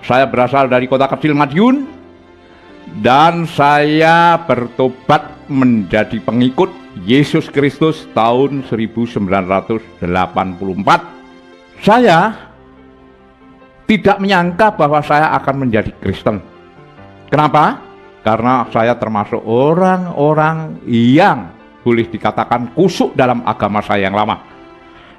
Saya berasal dari kota kecil Madiun dan saya bertobat menjadi pengikut Yesus Kristus tahun 1984. Saya tidak menyangka bahwa saya akan menjadi Kristen. Kenapa? Karena saya termasuk orang-orang yang boleh dikatakan kusuk dalam agama saya yang lama.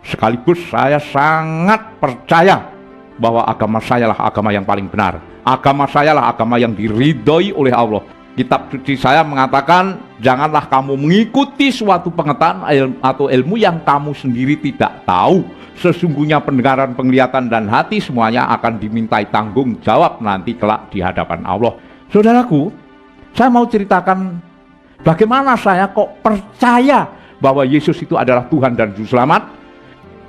Sekaligus saya sangat percaya bahwa agama saya lah agama yang paling benar. Agama saya lah agama yang diridhoi oleh Allah. Kitab suci saya mengatakan, janganlah kamu mengikuti suatu pengetahuan atau ilmu yang kamu sendiri tidak tahu. Sesungguhnya pendengaran, penglihatan, dan hati semuanya akan dimintai tanggung jawab nanti kelak di hadapan Allah. Saudaraku, saya mau ceritakan bagaimana saya kok percaya bahwa Yesus itu adalah Tuhan dan Juru Selamat.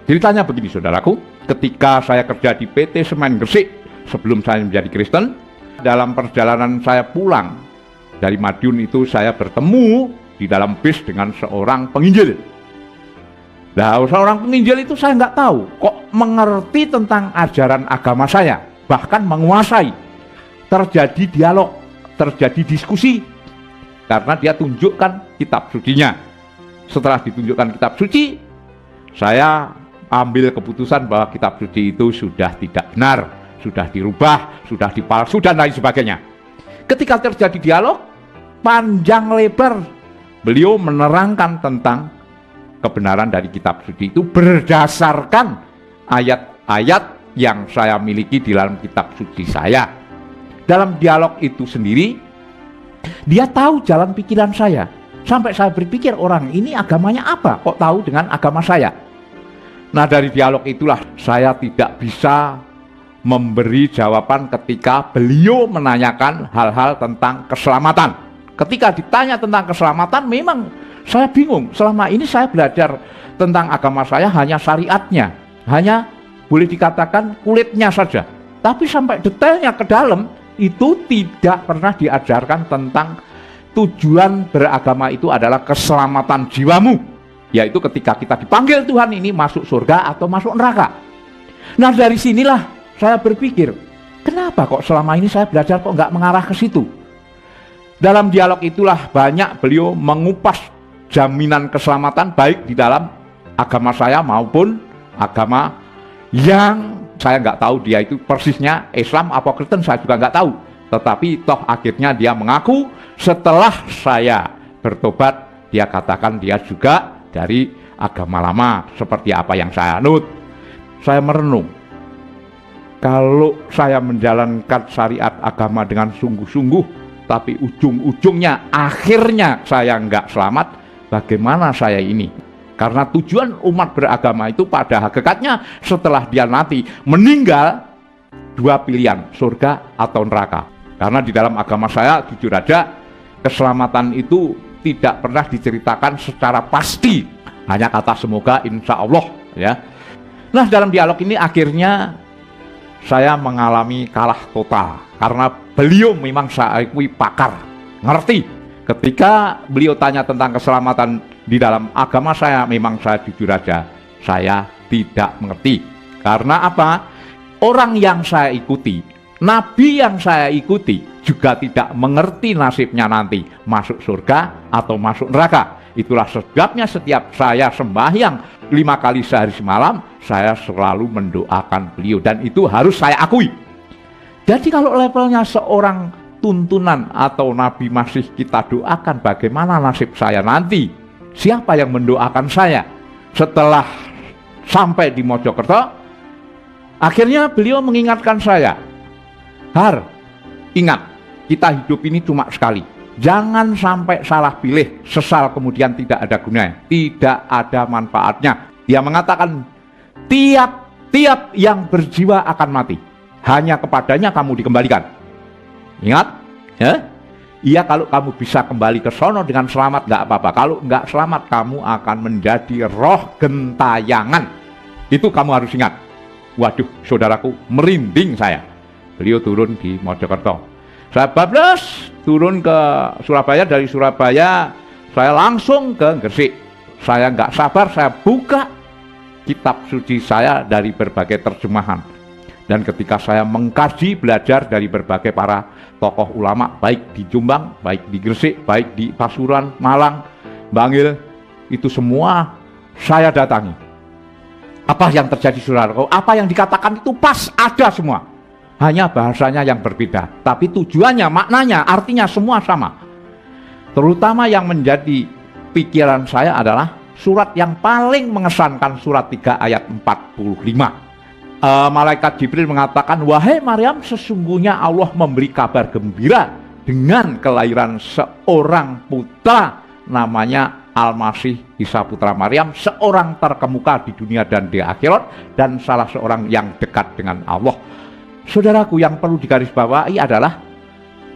Ceritanya begini, saudaraku. Ketika saya kerja di PT Semen Gresik sebelum saya menjadi Kristen, dalam perjalanan saya pulang dari Madiun itu saya bertemu di dalam bis dengan seorang penginjil. Nah, seorang penginjil itu saya nggak tahu kok mengerti tentang ajaran agama saya, bahkan menguasai. Terjadi dialog, terjadi diskusi, karena dia tunjukkan kitab sucinya. Setelah ditunjukkan kitab suci, saya ambil keputusan bahwa kitab suci itu sudah tidak benar, sudah dirubah, sudah dipalsu, dan lain sebagainya. Ketika terjadi dialog panjang lebar, beliau menerangkan tentang kebenaran dari kitab suci itu berdasarkan ayat-ayat yang saya miliki di dalam kitab suci saya. Dalam dialog itu sendiri, dia tahu jalan pikiran saya. Sampai saya berpikir, orang ini agamanya apa? Kok tahu dengan agama saya? Nah, dari dialog itulah saya tidak bisa memberi jawaban ketika beliau menanyakan hal-hal tentang keselamatan. Ketika ditanya tentang keselamatan, memang saya bingung. Selama ini saya belajar tentang agama saya hanya syariatnya, hanya boleh dikatakan kulitnya saja. Tapi sampai detailnya ke dalam, itu tidak pernah diajarkan tentang tujuan beragama itu adalah keselamatan jiwamu. Yaitu ketika kita dipanggil Tuhan ini masuk surga atau masuk neraka. Nah, dari sinilah saya berpikir, kenapa kok selama ini saya belajar kok nggak mengarah ke situ? Dalam dialog itulah banyak beliau mengupas jaminan keselamatan baik di dalam agama saya maupun agama yang saya nggak tahu dia itu persisnya Islam atau Kristen, saya juga nggak tahu. Tetapi toh akhirnya dia mengaku setelah saya bertobat, dia katakan dia juga dari agama lama seperti apa yang saya anut. Saya merenung, kalau saya menjalankan syariat agama dengan sungguh-sungguh, tapi ujung-ujungnya akhirnya saya nggak selamat, bagaimana saya ini? Karena tujuan umat beragama itu pada hakikatnya setelah dia nanti meninggal, dua pilihan, surga atau neraka. Karena di dalam agama saya, jujur aja, keselamatan itu tidak pernah diceritakan secara pasti, hanya kata semoga, insya Allah, ya. Nah, dalam dialog ini akhirnya saya mengalami kalah total karena beliau memang saya akui pakar, ngerti. Ketika beliau tanya tentang keselamatan di dalam agama saya, memang saya jujur aja, saya tidak mengerti. Karena apa? Orang yang saya ikuti, nabi yang saya ikuti juga tidak mengerti nasibnya nanti masuk surga atau masuk neraka. Itulah sebabnya setiap saya sembahyang 5 kali sehari semalam, saya selalu mendoakan beliau, dan itu harus saya akui. Jadi kalau levelnya seorang tuntunan atau nabi masih kita doakan, bagaimana nasib saya nanti? Siapa yang mendoakan saya? Setelah sampai di Mojokerto, akhirnya beliau mengingatkan saya, Har, ingat, kita hidup ini cuma sekali. Jangan sampai salah pilih, sesal kemudian tidak ada gunanya, tidak ada manfaatnya. Dia mengatakan, tiap yang berjiwa akan mati, hanya kepadanya kamu dikembalikan. Ingat, ya? Iya, kalau kamu bisa kembali ke sono dengan selamat nggak apa-apa. Kalau nggak selamat, kamu akan menjadi roh gentayangan. Itu kamu harus ingat. Waduh, saudaraku, merinding saya. Beliau turun di Mojokerto. Saya bablas turun ke Surabaya, dari Surabaya saya langsung ke Gresik. Saya nggak sabar, saya buka kitab suci saya dari berbagai terjemahan. Dan ketika saya mengkaji, belajar dari berbagai para tokoh ulama, baik di Jombang, baik di Gresik, baik di Pasuruan, Malang, Bangil, itu semua saya datangi. Apa yang terjadi saudaraku? Apa yang dikatakan itu pas ada semua. Hanya bahasanya yang berbeda, tapi tujuannya, maknanya, artinya semua sama. Terutama yang menjadi pikiran saya adalah surat yang paling mengesankan, surat 3 ayat 45. Malaikat Jibril mengatakan, wahai Maryam, sesungguhnya Allah memberi kabar gembira dengan kelahiran seorang putra, namanya Al-Masih Isa putra Maryam, seorang terkemuka di dunia dan di akhirat, dan salah seorang yang dekat dengan Allah. Saudaraku, yang perlu digarisbawahi adalah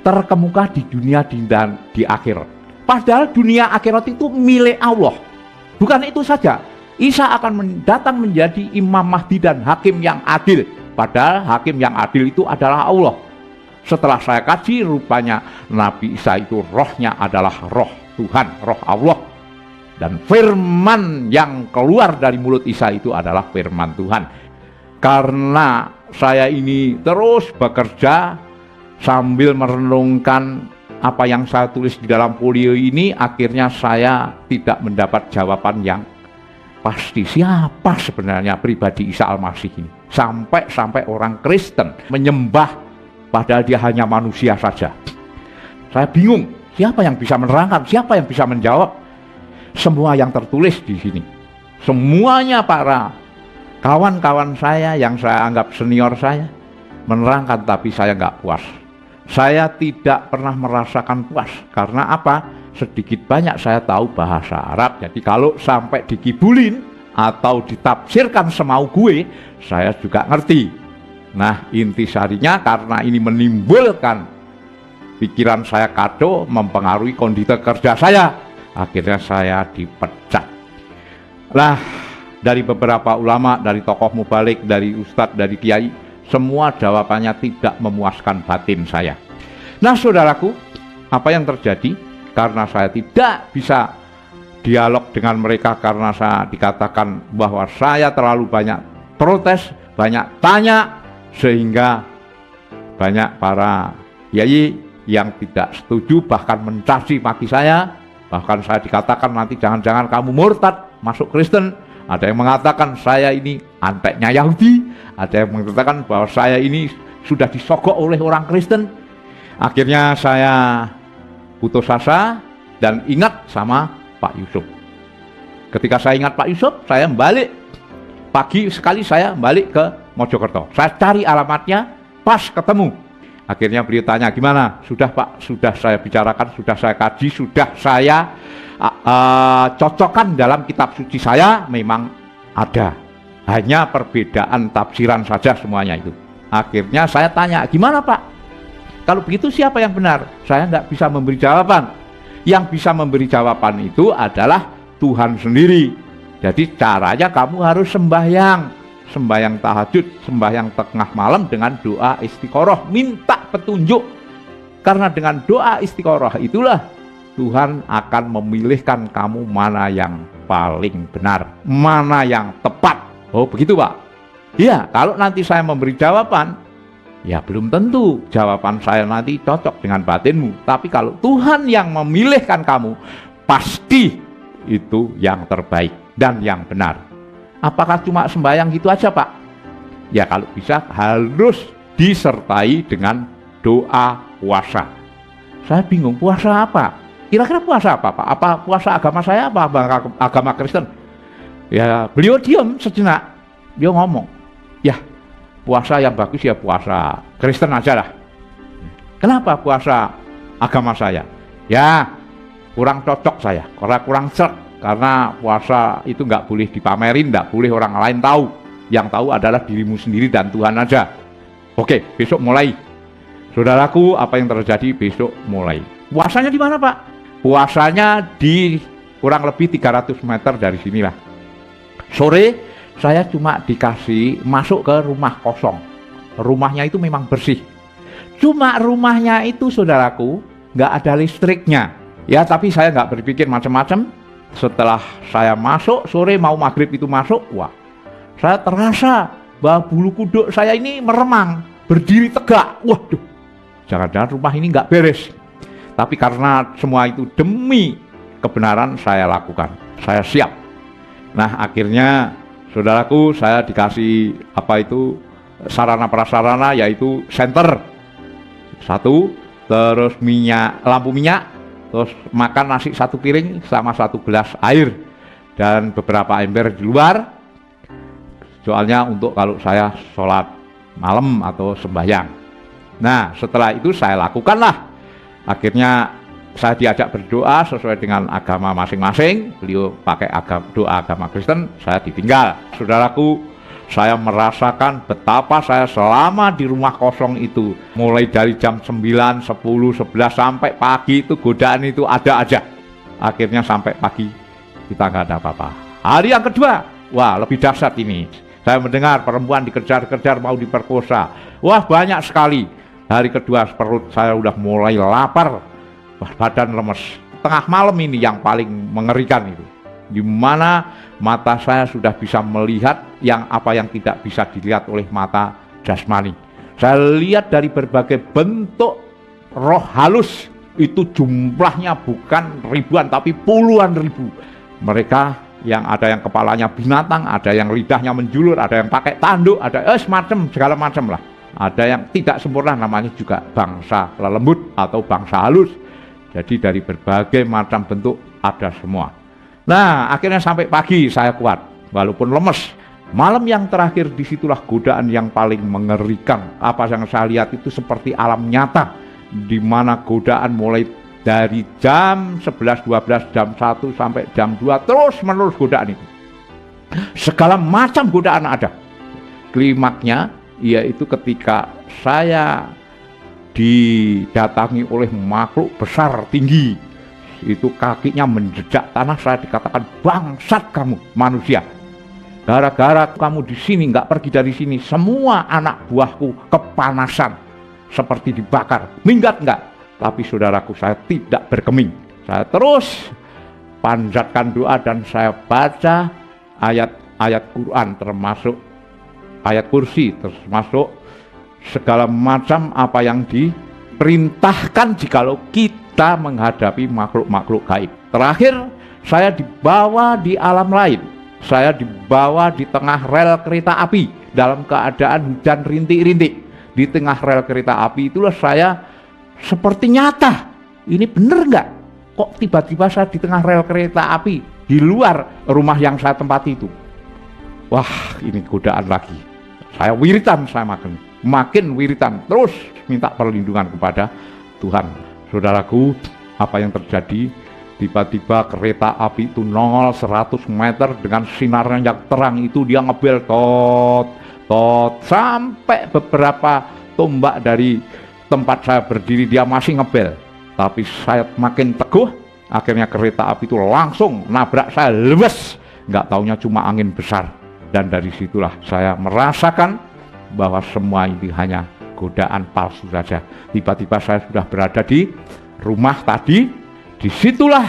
terkemuka di dunia dan di akhirat. Padahal dunia akhirat itu milik Allah. Bukan itu saja, Isa akan datang menjadi Imam Mahdi dan hakim yang adil. Padahal hakim yang adil itu adalah Allah. Setelah saya kaji, rupanya Nabi Isa itu rohnya adalah roh Tuhan, roh Allah. Dan firman yang keluar dari mulut Isa itu adalah firman Tuhan. Karena saya ini terus bekerja sambil merenungkan apa yang saya tulis di dalam folio ini, akhirnya saya tidak mendapat jawaban yang pasti siapa sebenarnya pribadi Isa Al-Masih ini. Sampai orang Kristen menyembah padahal dia hanya manusia saja. Saya bingung, siapa yang bisa menerangkan, siapa yang bisa menjawab semua yang tertulis di sini. Semuanya para kawan-kawan saya yang saya anggap senior saya menerangkan, tapi saya nggak puas. Saya tidak pernah merasakan puas. Karena apa? Sedikit banyak saya tahu bahasa Arab, jadi kalau sampai dikibulin atau ditafsirkan semau gue, saya juga ngerti. Nah, intisarinya karena ini menimbulkan pikiran saya kacau, mempengaruhi kondisi kerja saya, akhirnya saya dipecat. Lah, dari beberapa ulama, dari tokoh mubalik, dari ustadz, dari kiai, semua jawabannya tidak memuaskan batin saya. Nah, saudaraku, apa yang terjadi? Karena saya tidak bisa dialog dengan mereka, karena saya dikatakan bahwa saya terlalu banyak protes, banyak tanya, sehingga banyak para kiai yang tidak setuju, bahkan mencaci maki saya. Bahkan saya dikatakan nanti jangan-jangan kamu murtad, masuk Kristen. Ada yang mengatakan saya ini anteknya Yahudi, ada yang mengatakan bahwa saya ini sudah disogok oleh orang Kristen. Akhirnya saya putus asa dan ingat sama Pak Yusuf. Ketika saya ingat Pak Yusuf, saya balik. Pagi sekali saya balik ke Mojokerto. Saya cari alamatnya, pas ketemu. Akhirnya beliau tanya, gimana? Sudah Pak, sudah saya bicarakan, sudah saya kaji, sudah saya cocokkan dalam kitab suci saya, memang ada. Hanya perbedaan tafsiran saja semuanya itu. Akhirnya saya tanya, gimana Pak? Kalau begitu siapa yang benar? Saya nggak bisa memberi jawaban. Yang bisa memberi jawaban itu adalah Tuhan sendiri. Jadi caranya kamu harus sembahyang tahajud, sembahyang tengah malam dengan doa istiqoroh, minta petunjuk. Karena dengan doa istiqoroh itulah Tuhan akan memilihkan kamu mana yang paling benar, mana yang tepat. Oh begitu Pak? Iya, kalau nanti saya memberi jawaban, ya belum tentu jawaban saya nanti cocok dengan batinmu. Tapi kalau Tuhan yang memilihkan kamu, pasti itu yang terbaik dan yang benar. Apakah cuma sembahyang gitu aja Pak? Ya kalau bisa harus disertai dengan doa puasa. Saya bingung, puasa apa? Kira-kira puasa apa Pak? Apa puasa agama saya, apa agama Kristen? Ya beliau diam sejenak. Dia ngomong, ya puasa yang bagus ya puasa Kristen aja lah. Kenapa puasa agama saya? Ya kurang cocok saya, kurang serk. Karena puasa itu nggak boleh dipamerin, nggak boleh orang lain tahu. Yang tahu adalah dirimu sendiri dan Tuhan aja. Oke, besok mulai. Saudaraku, apa yang terjadi besok mulai. Puasanya di mana Pak? Puasanya di kurang lebih 300 meter dari sinilah. Sore saya cuma dikasih masuk ke rumah kosong. Rumahnya itu memang bersih. Cuma rumahnya itu saudaraku nggak ada listriknya. Ya tapi saya nggak berpikir macam-macam. Setelah saya masuk sore mau maghrib itu masuk, wah saya terasa bahwa bulu kuduk saya ini meremang, berdiri tegak. Waduh, jangan-jangan rumah ini nggak beres. Tapi karena semua itu demi kebenaran saya lakukan, saya siap. Nah akhirnya saudaraku, saya dikasih sarana prasarana, yaitu senter satu, terus lampu minyak, terus makan nasi satu piring sama satu gelas air dan beberapa ember di luar, soalnya untuk kalau saya sholat malam atau sembahyang. Nah setelah itu saya lakukanlah. Akhirnya saya diajak berdoa sesuai dengan agama masing-masing. Beliau pakai doa agama Kristen, saya ditinggal. Saudaraku, saya merasakan betapa saya selama di rumah kosong itu, mulai dari jam 9, 10, 11 sampai pagi itu godaan itu ada aja. Akhirnya sampai pagi kita nggak ada apa-apa. Hari yang kedua, wah lebih dahsyat ini. Saya mendengar perempuan dikejar-kejar mau diperkosa. Wah banyak sekali. Hari kedua perut saya udah mulai lapar, badan lemes. Tengah malam ini yang paling mengerikan itu, di mana mata saya sudah bisa melihat apa yang tidak bisa dilihat oleh mata jasmani. Saya lihat dari berbagai bentuk roh halus, itu jumlahnya bukan ribuan tapi puluhan ribu. Mereka yang ada yang kepalanya binatang, ada yang lidahnya menjulur, ada yang pakai tanduk, ada segala macam lah. Ada yang tidak sempurna, namanya juga bangsa lelembut atau bangsa halus. Jadi dari berbagai macam bentuk ada semua. Nah akhirnya sampai pagi saya kuat walaupun lemes. Malam yang terakhir disitulah godaan yang paling mengerikan. Apa yang saya lihat itu seperti alam nyata, di mana godaan mulai dari jam 11, 12, jam 1 sampai jam 2 terus menerus godaan itu. Segala macam godaan ada. Klimaknya yaitu ketika saya didatangi oleh makhluk besar tinggi, itu kakinya menjejak tanah. Saya dikatakan, bangsat kamu manusia, gara-gara kamu di sini nggak pergi dari sini, semua anak buahku kepanasan seperti dibakar. Minggat nggak? Tapi saudaraku, saya tidak berkeming. Saya terus panjatkan doa dan saya baca ayat-ayat Quran, termasuk ayat kursi, termasuk segala macam apa yang diperintahkan jikalau kita menghadapi makhluk-makhluk gaib. Terakhir, saya dibawa di alam lain. Saya dibawa di tengah rel kereta api dalam keadaan hujan rintik-rintik. Di tengah rel kereta api itulah saya seperti nyata. Ini bener nggak? Kok tiba-tiba saya di tengah rel kereta api di luar rumah yang saya tempati itu? Wah, ini godaan lagi. Saya wiritan, saya makin wiritan, terus minta perlindungan kepada Tuhan. Saudaraku, apa yang terjadi? Tiba-tiba kereta api itu nongol 100 meter dengan sinarnya yang terang itu, dia ngebel tot, sampai beberapa tombak dari tempat saya berdiri dia masih ngebel. Tapi saya makin teguh, akhirnya kereta api itu langsung nabrak saya, lewes. Nggak taunya cuma angin besar. Dan dari situlah saya merasakan bahwa semua ini hanya godaan palsu saja. Tiba-tiba saya sudah berada di rumah tadi. Disitulah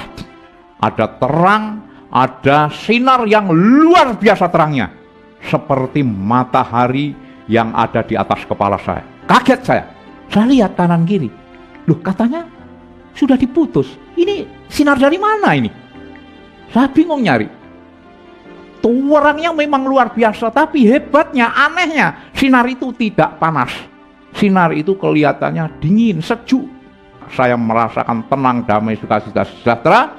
ada terang, ada sinar yang luar biasa terangnya, seperti matahari yang ada di atas kepala saya. Kaget saya lihat kanan kiri. Loh, katanya sudah diputus. Ini sinar dari mana ini? Saya bingung nyari. Orangnya memang luar biasa, tapi hebatnya, anehnya, sinar itu tidak panas. Sinar itu kelihatannya dingin, sejuk. Saya merasakan tenang, damai, sukacita, sejahtera.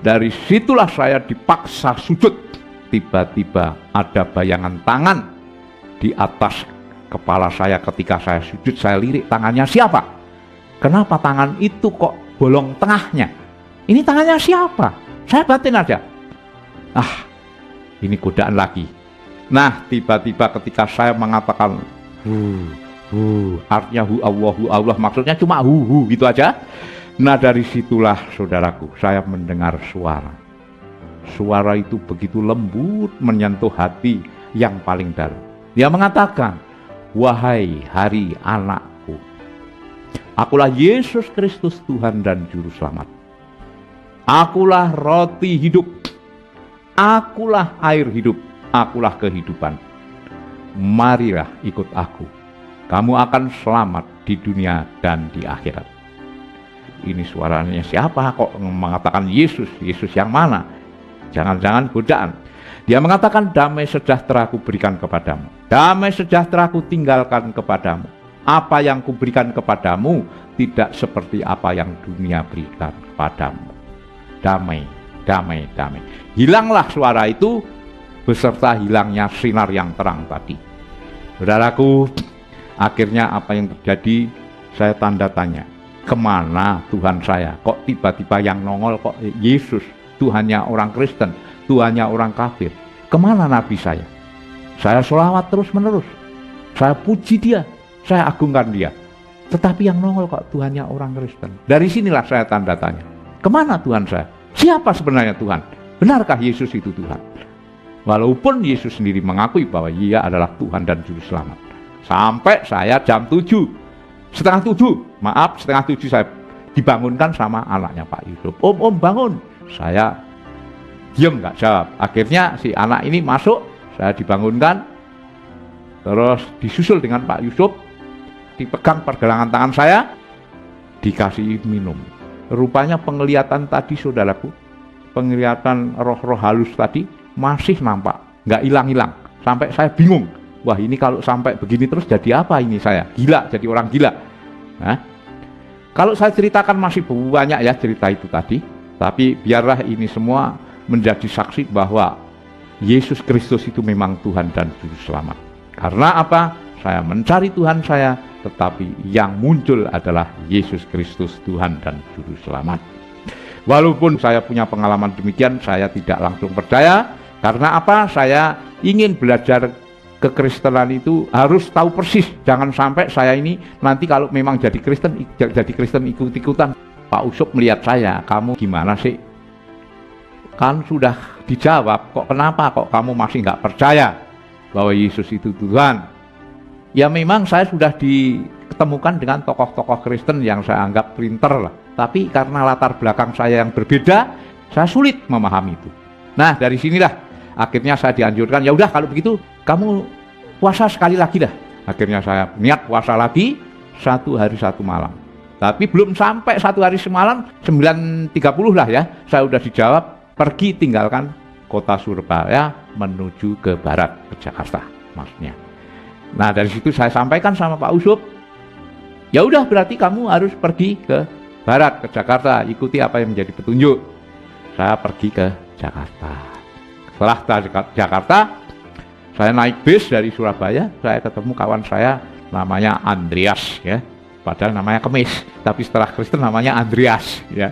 Dari situlah saya dipaksa sujud. Tiba-tiba ada bayangan tangan di atas kepala saya. Ketika saya sujud, saya lirik, tangannya siapa? Kenapa tangan itu kok bolong tengahnya? Ini tangannya siapa? Saya batin aja. Ini godaan lagi. Nah, tiba-tiba ketika saya mengatakan artinya Allah, maksudnya cuma gitu aja. Nah, dari situlah saudaraku, saya mendengar suara. Suara itu begitu lembut menyentuh hati yang paling dalam. Dia mengatakan, wahai hari anakku, akulah Yesus Kristus Tuhan dan Juru Selamat. Akulah roti hidup. Akulah air hidup, akulah kehidupan. marilah ikut aku. Kamu akan selamat di dunia dan di akhirat. Ini suaranya siapa kok mengatakan Yesus? Yesus yang mana? Jangan-jangan godaan. Dia mengatakan, damai sejahtera ku berikan kepadamu. Damai sejahtera ku tinggalkan kepadamu. Apa yang kuberikan kepadamu tidak seperti apa yang dunia berikan kepadamu. Damai, damai, damai. Hilanglah suara itu beserta hilangnya sinar yang terang tadi. Saudaraku, akhirnya apa yang terjadi? Saya tanda tanya, kemana Tuhan saya? Kok tiba-tiba yang nongol kok Yesus? Tuhannya orang Kristen, Tuhannya orang kafir. Kemana nabi saya? Saya sholawat terus menerus, saya puji dia, saya agungkan dia. Tetapi yang nongol kok Tuhannya orang Kristen. Dari sinilah saya tanda tanya, kemana Tuhan saya? Siapa sebenarnya Tuhan? Benarkah Yesus itu Tuhan? Walaupun Yesus sendiri mengakui bahwa ia adalah Tuhan dan Juru Selamat. Sampai saya jam 7, setengah tujuh saya dibangunkan sama anaknya Pak Yusuf. Om bangun. Saya diam nggak jawab. Akhirnya si anak ini masuk, saya dibangunkan, terus disusul dengan Pak Yusuf, dipegang pergelangan tangan saya, dikasih minum. Rupanya penglihatan tadi, saudaraku, penglihatan roh-roh halus tadi masih nampak, nggak hilang-hilang. Sampai saya bingung, wah ini kalau sampai begini terus jadi apa ini saya? Gila, jadi orang gila. Nah, kalau saya ceritakan masih banyak ya cerita itu tadi, tapi biarlah ini semua menjadi saksi bahwa Yesus Kristus itu memang Tuhan dan Juru Selamat. Karena apa? Saya mencari Tuhan saya, tetapi yang muncul adalah Yesus Kristus Tuhan dan Juru Selamat. Walaupun saya punya pengalaman demikian, saya tidak langsung percaya. Karena apa? Saya ingin belajar kekristenan itu harus tahu persis. Jangan sampai saya ini nanti kalau memang jadi Kristen ikut-ikutan. Pak Usop melihat saya, kamu gimana sih? Kan sudah dijawab, kok kenapa kok kamu masih nggak percaya bahwa Yesus itu Tuhan? Ya memang saya sudah diketemukan dengan tokoh-tokoh Kristen yang saya anggap pinter lah. Tapi karena latar belakang saya yang berbeda, saya sulit memahami itu. Nah dari sinilah akhirnya saya dianjurkan, ya udah kalau begitu kamu puasa sekali lagi dah. Akhirnya saya niat puasa lagi 1 hari 1 malam. Tapi belum sampai 1 hari semalam, 9.30 lah ya, saya udah dijawab, pergi tinggalkan kota Surabaya menuju ke barat, ke Jakarta maksudnya. Nah dari situ saya sampaikan sama Pak Usop, ya udah berarti kamu harus pergi ke barat, ke Jakarta, ikuti apa yang menjadi petunjuk. Saya pergi ke Jakarta. Setelah Jakarta, saya naik bis dari Surabaya, saya ketemu kawan saya namanya Andreas ya. Padahal namanya Kemis, tapi setelah Kristen namanya Andreas ya.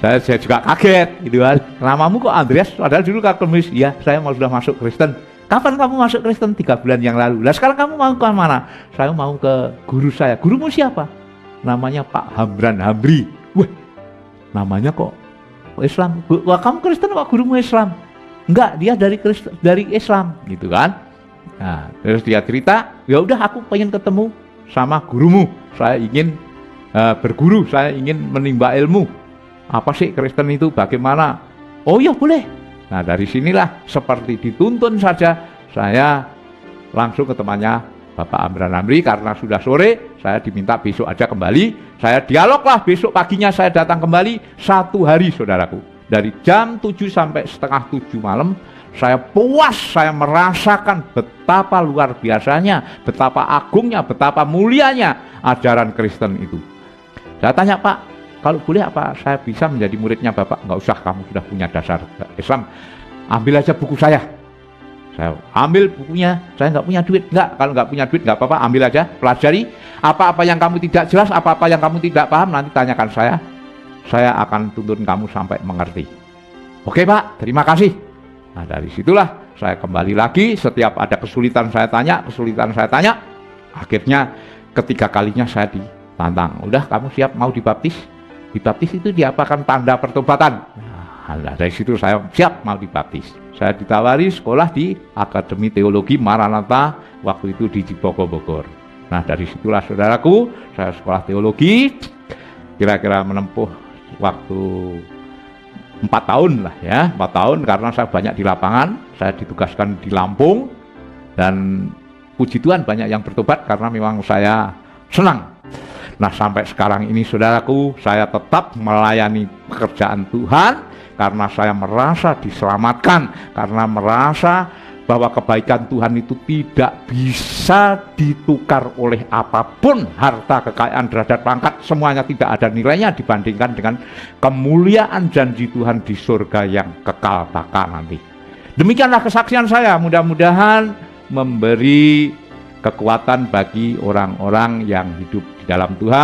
Saya juga kaget gitu kan. Namamu kok Andreas? Padahal dulu kan Kemis. Ya, saya sudah masuk Kristen. Kapan kamu masuk Kristen? 3 bulan yang lalu. Lah sekarang kamu mau ke mana? Saya mau ke guru saya. Gurumu siapa? Namanya Pak Hamran Hamri. Wah, namanya kok Islam. Wah, kamu Kristen kok gurumu Islam? Enggak, dia dari Islam gitu kan. Nah, terus dia cerita, ya udah aku pengen ketemu sama gurumu. Saya ingin berguru, saya ingin menimba ilmu. Apa sih Kristen itu? Bagaimana? Oh ya boleh. Nah dari sinilah seperti dituntun saja, saya langsung ke temannya Bapak Amran Amri. Karena sudah sore, saya diminta besok aja kembali. Saya dialoglah, besok paginya saya datang kembali 1 hari saudaraku. Dari jam 7 sampai setengah 7 malam, saya puas, saya merasakan betapa luar biasanya, betapa agungnya, betapa mulianya ajaran Kristen itu. Saya tanya, Pak, kalau boleh apa saya bisa menjadi muridnya Bapak? Nggak usah, kamu sudah punya dasar Islam, ambil aja buku saya. Saya ambil bukunya, saya nggak punya duit. Nggak, kalau nggak punya duit nggak apa-apa, ambil aja, pelajari. Apa-apa yang kamu tidak jelas, apa-apa yang kamu tidak paham, nanti tanyakan saya akan tuntun kamu sampai mengerti. Oke Pak, terima kasih. Nah dari situlah saya kembali lagi, setiap ada kesulitan saya tanya, akhirnya ketiga kalinya saya ditantang. Udah, kamu siap mau dibaptis? Dibaptis itu diapakan tanda pertobatan. Nah dari situ saya siap mau dibaptis. Saya ditawari sekolah di Akademi Teologi Maranatha, waktu itu di Cibogo, Bogor. Nah dari situlah saudaraku, saya sekolah teologi, kira-kira menempuh waktu 4 tahun lah ya, 4 tahun karena saya banyak di lapangan. Saya ditugaskan di Lampung dan puji Tuhan banyak yang bertobat karena memang saya senang. Nah, sampai sekarang ini saudaraku, saya tetap melayani pekerjaan Tuhan karena saya merasa diselamatkan, karena merasa bahwa kebaikan Tuhan itu tidak bisa ditukar oleh apapun, harta, kekayaan, derajat, pangkat, semuanya tidak ada nilainya dibandingkan dengan kemuliaan janji Tuhan di surga yang kekal bakal nanti. Demikianlah kesaksian saya, mudah-mudahan memberi kekuatan bagi orang-orang yang hidup di dalam Tuhan.